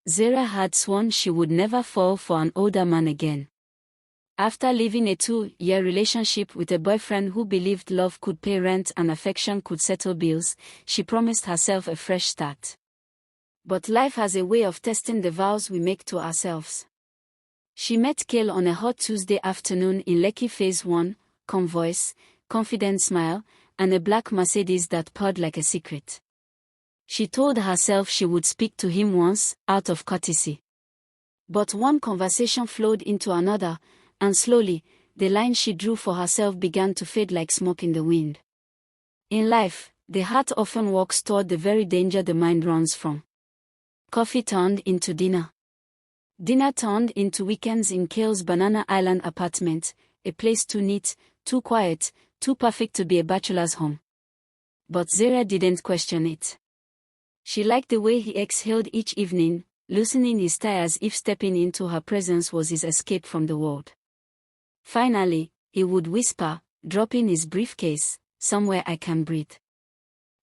Zira had sworn she would never fall for an older man again. After living a 2-year relationship with a boyfriend who believed love could pay rent and affection could settle bills, she promised herself a fresh start. But life has a way of testing the vows we make to ourselves. She met Kael on a hot Tuesday afternoon in Lekki Phase 1, calm voice, confident smile, and a black Mercedes that purred like a secret. She told herself she would speak to him once, out of courtesy. But one conversation flowed into another, and slowly, the line she drew for herself began to fade like smoke in the wind. In life, the heart often walks toward the very danger the mind runs from. Coffee turned into dinner. Dinner turned into weekends in Kael's Banana Island apartment, a place too neat, too quiet, too perfect to be a bachelor's home. But Zira didn't question it. She liked the way he exhaled each evening, loosening his tie as if stepping into her presence was his escape from the world. Finally, he would whisper, dropping his briefcase, "Somewhere I can breathe."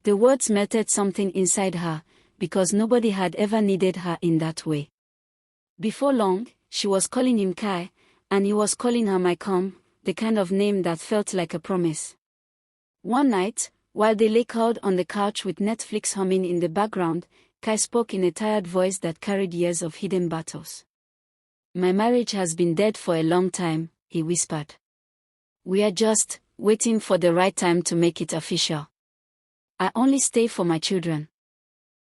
The words melted something inside her, because nobody had ever needed her in that way. Before long, she was calling him Kai, and he was calling her my calm, the kind of name that felt like a promise. One night, while they lay curled on the couch with Netflix humming in the background, Kai spoke in a tired voice that carried years of hidden battles. "My marriage has been dead for a long time," he whispered. "We are just waiting for the right time to make it official. I only stay for my children."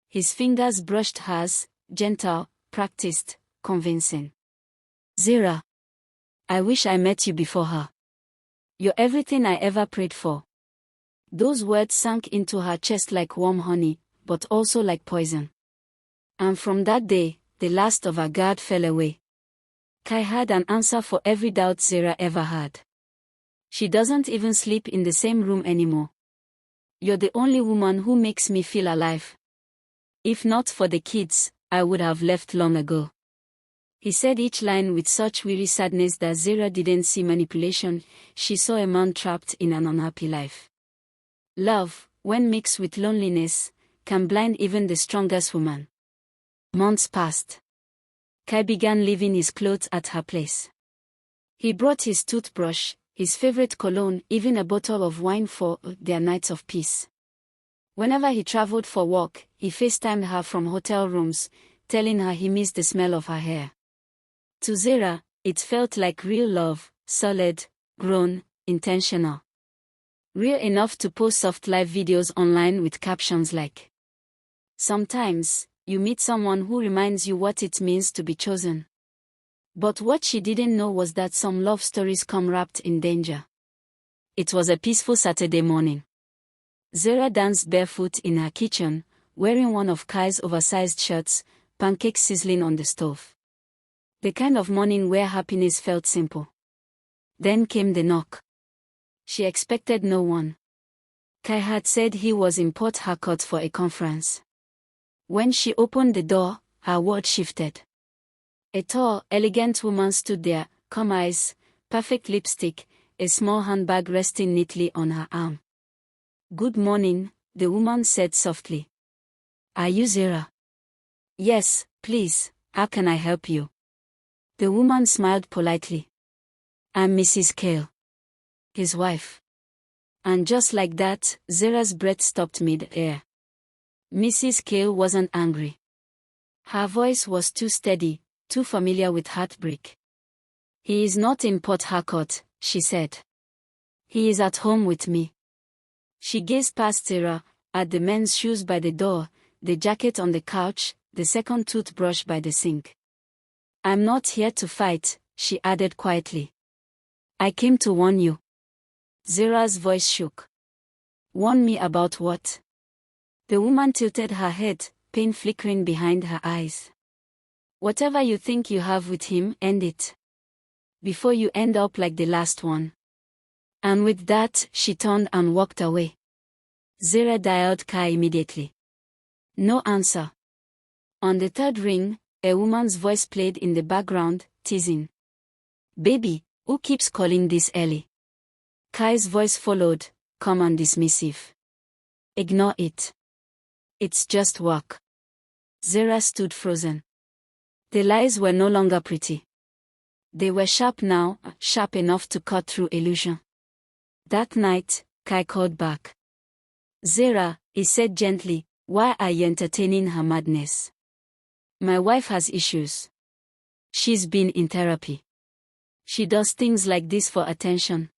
His fingers brushed hers, gentle, practiced, convincing. "Zira, I wish I met you before her. You're everything I ever prayed for." Those words sank into her chest like warm honey, but also like poison. And from that day, the last of her guard fell away. Kai had an answer for every doubt Zira ever had. "She doesn't even sleep in the same room anymore. You're the only woman who makes me feel alive. If not for the kids, I would have left long ago." He said each line with such weary sadness that Zira didn't see manipulation, she saw a man trapped in an unhappy life. Love, when mixed with loneliness, can blind even the strongest woman. Months passed. Kai began leaving his clothes at her place. He brought his toothbrush, his favorite cologne, even a bottle of wine for their nights of peace. Whenever he traveled for work, he FaceTimed her from hotel rooms, telling her he missed the smell of her hair. To Zira, it felt like real love, solid, grown, intentional. Real enough to post soft live videos online with captions like, "Sometimes, you meet someone who reminds you what it means to be chosen." But what she didn't know was that some love stories come wrapped in danger. It was a peaceful Saturday morning. Zira danced barefoot in her kitchen, wearing one of Kai's oversized shirts, pancakes sizzling on the stove. The kind of morning where happiness felt simple. Then came the knock. She expected no one. Kai had said he was in Port Harcourt for a conference. When she opened the door, her world shifted. A tall, elegant woman stood there, calm eyes, perfect lipstick, a small handbag resting neatly on her arm. "Good morning," the woman said softly. "Are you Zira?" "Yes, please, how can I help you?" The woman smiled politely. "I'm Mrs. Kael, his wife." And just like that, Zira's breath stopped mid-air. Mrs. Kael wasn't angry. Her voice was too steady, too familiar with heartbreak. "He is not in Port Harcourt," she said. "He is at home with me." She gazed past Zira, at the men's shoes by the door, the jacket on the couch, the second toothbrush by the sink. "I'm not here to fight," she added quietly. "I came to warn you." Zira's voice shook. "Warn me about what?" The woman tilted her head, pain flickering behind her eyes. "Whatever you think you have with him, end it. Before you end up like the last one." And with that, she turned and walked away. Zira dialed Kai immediately. No answer. On the third ring, a woman's voice played in the background, teasing. "Baby, who keeps calling this early?" Kai's voice followed, calm and dismissive. "Ignore it. It's just work." Zira stood frozen. The lies were no longer pretty. They were sharp now, sharp enough to cut through illusion. That night, Kael called back. "Zira," he said gently, "why are you entertaining her madness? My wife has issues. She's been in therapy. She does things like this for attention."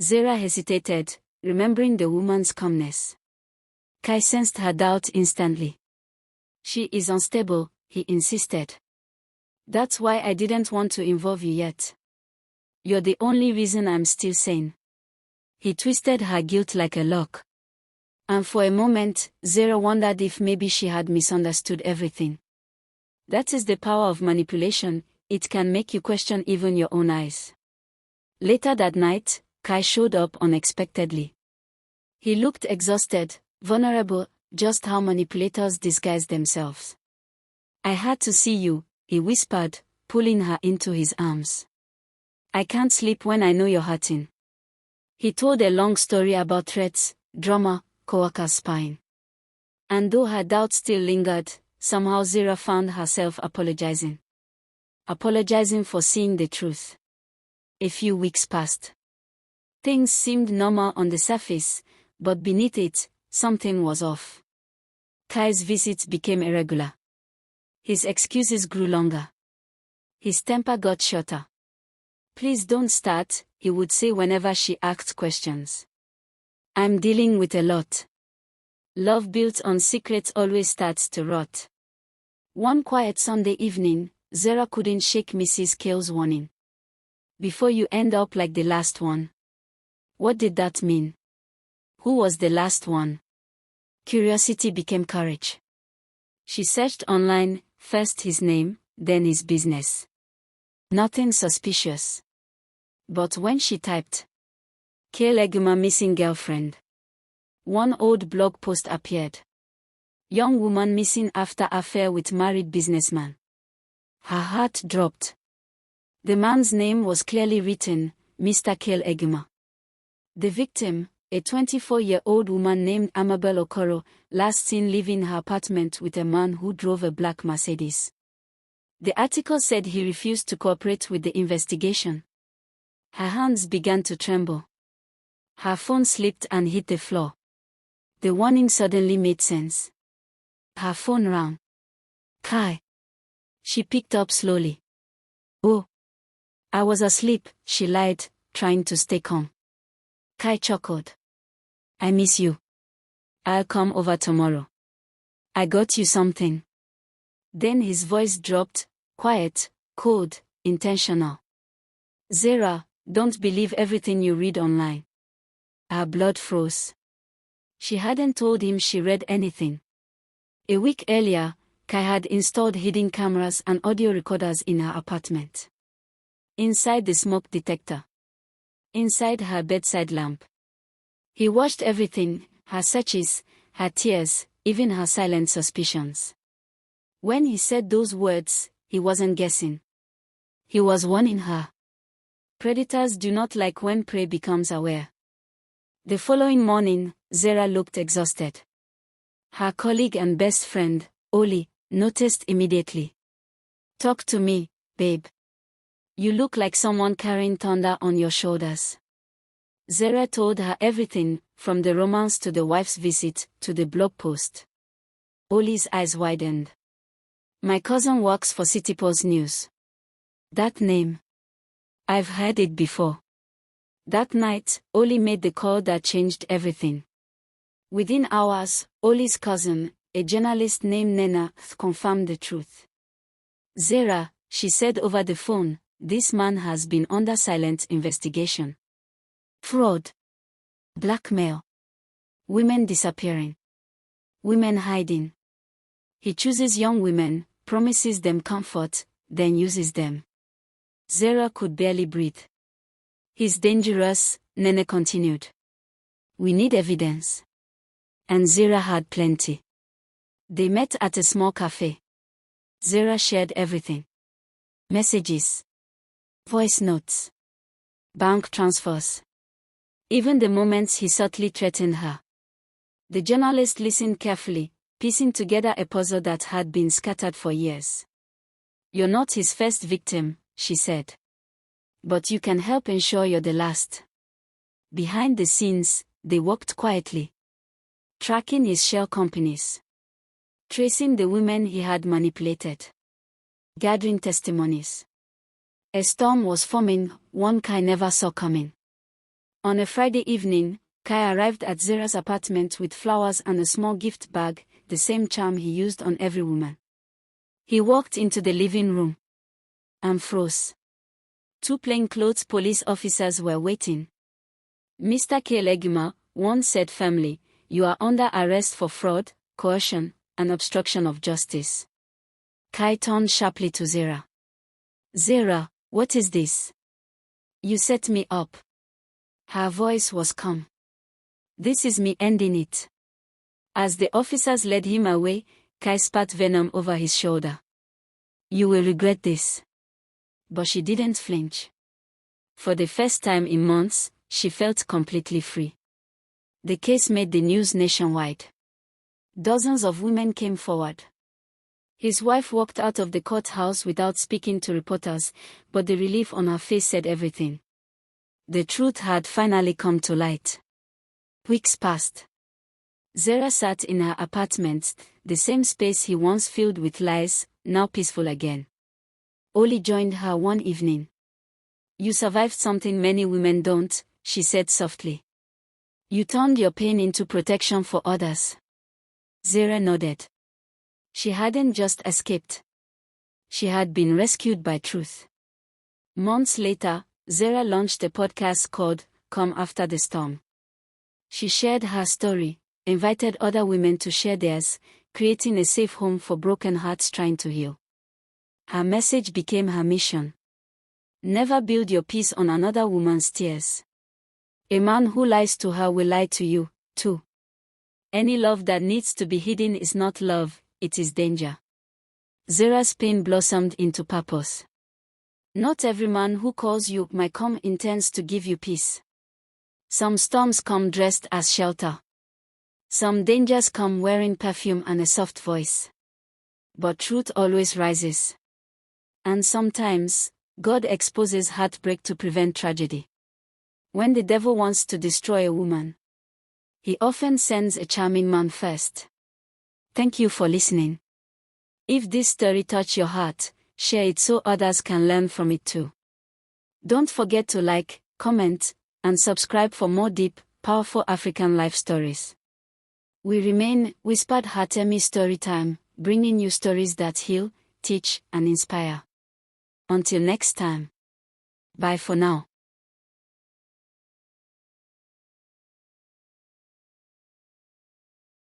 Zira hesitated, remembering the woman's calmness. Kael sensed her doubt instantly. "She is unstable," he insisted. "That's why I didn't want to involve you yet. You're the only reason I'm still sane." He twisted her guilt like a lock. And for a moment, Zira wondered if maybe she had misunderstood everything. That is the power of manipulation, it can make you question even your own eyes. Later that night, Kael showed up unexpectedly. He looked exhausted, vulnerable, just how manipulators disguise themselves. "I had to see you," he whispered, pulling her into his arms. "I can't sleep when I know you're hurting." He told a long story about threats, drama, coworkers spying. And though her doubt still lingered, somehow Zira found herself apologizing. Apologizing for seeing the truth. A few weeks passed. Things seemed normal on the surface, but beneath it, something was off. Kael's visits became irregular. His excuses grew longer. His temper got shorter. "Please don't start," he would say whenever she asked questions. "I'm dealing with a lot." Love built on secrets always starts to rot. One quiet Sunday evening, Zira couldn't shake Mrs. Kael's warning. "Before you end up like the last one." What did that mean? Who was the last one? Curiosity became courage. She searched online, first his name, then his business. Nothing suspicious. But when she typed, "Kael missing girlfriend," one old blog post appeared. "Young woman missing after affair with married businessman." Her heart dropped. The man's name was clearly written, Mr. Kael. The victim, a 24-year-old woman named Amabel Okoro, last seen leaving her apartment with a man who drove a black Mercedes. The article said he refused to cooperate with the investigation. Her hands began to tremble. Her phone slipped and hit the floor. The warning suddenly made sense. Her phone rang. "Kael." She picked up slowly. "Oh. I was asleep," she lied, trying to stay calm. Kael chuckled. "I miss you. I'll come over tomorrow. I got you something." Then his voice dropped, quiet, cold, intentional. "Zira, don't believe everything you read online." Her blood froze. She hadn't told him she read anything. A week earlier, Kael had installed hidden cameras and audio recorders in her apartment. Inside the smoke detector. Inside her bedside lamp. He watched everything, her searches, her tears, even her silent suspicions. When he said those words, he wasn't guessing. He was warning her. Predators do not like when prey becomes aware. The following morning, Zira looked exhausted. Her colleague and best friend, Oli, noticed immediately. "Talk to me, babe. You look like someone carrying thunder on your shoulders." Zira told her everything, from the romance to the wife's visit, to the blog post. Oli's eyes widened. "My cousin works for City Post News." "That name. I've heard it before." That night, Oli made the call that changed everything. Within hours, Oli's cousin, a journalist named Nena, confirmed the truth. "Zira," she said over the phone, "this man has been under silent investigation. Fraud. Blackmail. Women disappearing. Women hiding. He chooses young women, promises them comfort, then uses them." Zira could barely breathe. "He's dangerous," Nene continued. "We need evidence." And Zira had plenty. They met at a small cafe. Zira shared everything. Messages. Voice notes. Bank transfers. Even the moments he subtly threatened her. The journalist listened carefully, piecing together a puzzle that had been scattered for years. You're not his first victim, she said. But you can help ensure you're the last. Behind the scenes, they worked quietly, tracking his shell companies, tracing the women he had manipulated, gathering testimonies. A storm was forming, one Kael never saw coming. On a Friday evening, Kael arrived at Zira's apartment with flowers and a small gift bag, the same charm he used on every woman. He walked into the living room and froze. 2 plainclothes police officers were waiting. Mr. Kael, one said firmly, "You are under arrest for fraud, coercion, and obstruction of justice." Kael turned sharply to Zira. "Zira, what is this? You set me up." Her voice was calm. "This is me ending it." As the officers led him away, Kael spat venom over his shoulder. "You will regret this." But she didn't flinch. For the first time in months, she felt completely free. The case made the news nationwide. Dozens of women came forward. His wife walked out of the courthouse without speaking to reporters, but the relief on her face said everything. The truth had finally come to light. Weeks passed. Zira sat in her apartment, the same space he once filled with lies, now peaceful again. Oli joined her one evening. "You survived something many women don't," she said softly. "You turned your pain into protection for others." Zira nodded. She hadn't just escaped. She had been rescued by truth. Months later, Zira launched a podcast called Come After the Storm. She shared her story, invited other women to share theirs, creating a safe home for broken hearts trying to heal. Her message became her mission. Never build your peace on another woman's tears. A man who lies to her will lie to you, too. Any love that needs to be hidden is not love, it is danger. Zira's pain blossomed into purpose. Not every man who calls you my come intends to give you peace. Some storms come dressed as shelter. Some dangers come wearing perfume and a soft voice. But truth always rises. And sometimes, God exposes heartbreak to prevent tragedy. When the devil wants to destroy a woman, he often sends a charming man first. Thank you for listening. If this story touched your heart, share it so others can learn from it too. Don't forget to like, comment, and subscribe for more deep, powerful African life stories. We remain Whispered Heart EmmyStoryTime, bringing you stories that heal, teach, and inspire. Until next time. Bye for now.